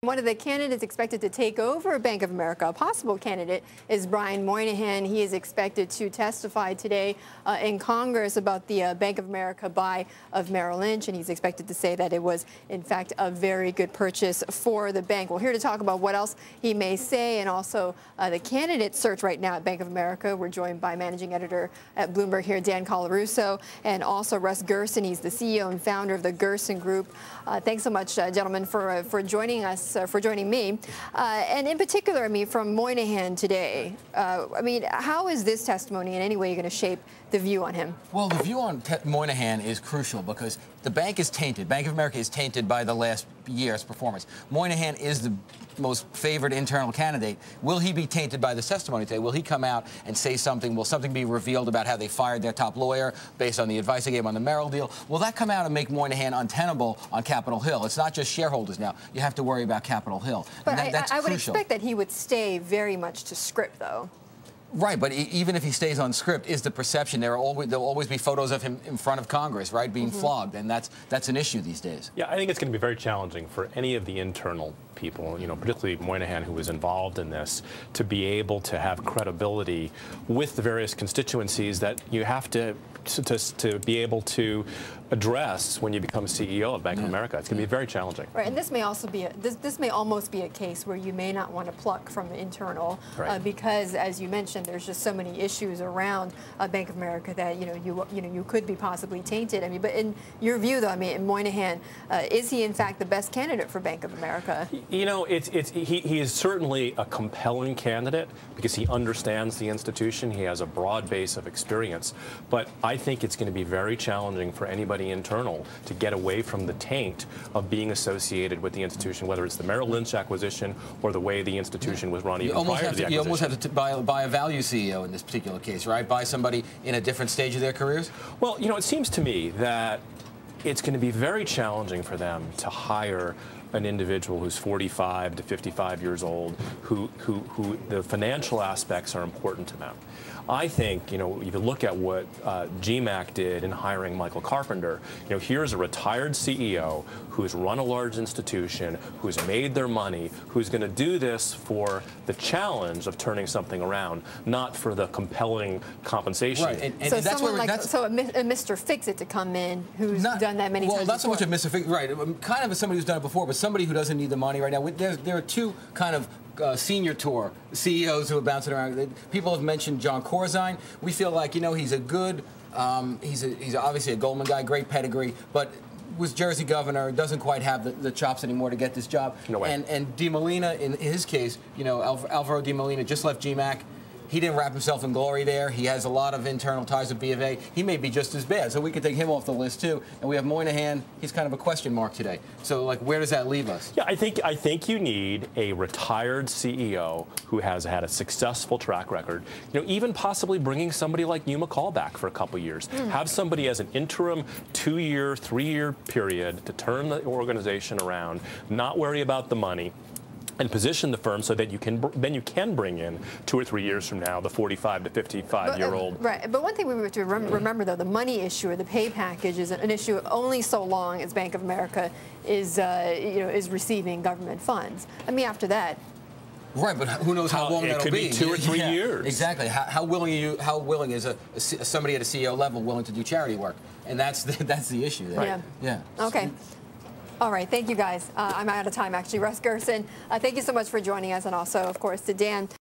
One of the candidates expected to take over Bank of America, a possible candidate, is Brian Moynihan. He is expected to testify today in Congress about the Bank of America buy of Merrill Lynch, and he's expected to say that it was, in fact, a very good purchase for the bank. We're here to talk about what else he may say and also the candidate search right now at Bank of America. We're joined by managing editor at Bloomberg here, Dan Colarusso, and also Russ Gerson. He's the CEO and founder of the Gerson Group. Thanks so much, gentlemen, for joining us. For joining me, and in particular, I mean, from Moynihan today. I mean, how is this testimony in any way going to shape the view on him? Well, the view on Moynihan is crucial because the bank is tainted. Bank of America is tainted by the last year's performance. Moynihan is the most favored internal candidate. Will he be tainted by this testimony today? Will he come out and say something? Will something be revealed about how they fired their top lawyer based on the advice they gave on the Merrill deal? Will that come out and make Moynihan untenable on Capitol Hill? It's not just shareholders now. You have to worry about Capitol Hill. But that's I would crucial. expect that he would stay very much to script, though. Right, but even if he stays on script, is the perception there'll always be photos of him in front of Congress, right, being flogged, and that's an issue these days. Yeah, I think it's going to be very challenging for any of the internal people, you know, particularly Moynihan, who was involved in this, to be able to have credibility with the various constituencies that you have to be able to address when you become CEO of Bank of America. It's going to be very challenging. Right, and this may also be this may almost be a case where you may not want to pluck from the internal, right. Because, as you mentioned, there's just so many issues around Bank of America that you could be possibly tainted. I mean, but in your view, though, I mean, Moynihan, is he in fact the best candidate for Bank of America? You know, he is certainly a compelling candidate because he understands the institution. He has a broad base of experience, but I think it's going to be very challenging for anybody internal to get away from the taint of being associated with the institution, whether it's the Merrill Lynch acquisition or the way the institution was run even prior to the acquisition. You almost have to buy a value CEO in this particular case, right? Buy somebody in a different stage of their careers? Well, you know, it seems to me that it's going to be very challenging for them to hire an individual who's 45 to 55 years old, who the financial aspects are important to them. I think, you know, if you look at what GMAC did in hiring Michael Carpenter, you know, here's a retired CEO who's run a large institution, who's made their money, who's going to do this for the challenge of turning something around, not for the compelling compensation. Right, and so that's someone where like a Mr. Fix-It to come in who's done that many times. Well, not so before. much a Mr. Fix-It, right? Kind of somebody who's done it before, but somebody who doesn't need the money right now. There are two kind of senior tour CEOs who are bouncing around. People have mentioned John Corzine. We feel like, you know, he's a good, he's obviously a Goldman guy, great pedigree, but was Jersey governor, doesn't quite have the chops anymore to get this job. No way. And De Molina, in his case, you know, Alvaro De Molina just left GMAC. He didn't wrap himself in glory there. He has a lot of internal ties with B of A. He may be just as bad, so we could take him off the list too. And we have Moynihan. He's kind of a question mark today. So, like, where does that leave us? Yeah, I think you need a retired CEO who has had a successful track record. You know, even possibly bringing somebody like Hugh McCall back for a couple years. Have somebody as an interim 2-year, 3-year period to turn the organization around, not worry about the money, and position the firm so that you can bring in 2 or 3 years from now the 45 to 55-year-old. Right, but one thing we have to remember, though, the money issue or the pay package is an issue only so long as Bank of America is is receiving government funds. I mean, after that. Right, but who knows how long that'll be? It could be 2 or 3 years. Exactly. How willing is somebody at a CEO level willing to do charity work? And that's the issue there. Right. Yeah. Okay. All right, thank you guys. I'm out of time, actually. Russ Gerson, thank you so much for joining us, and also, of course, to Dan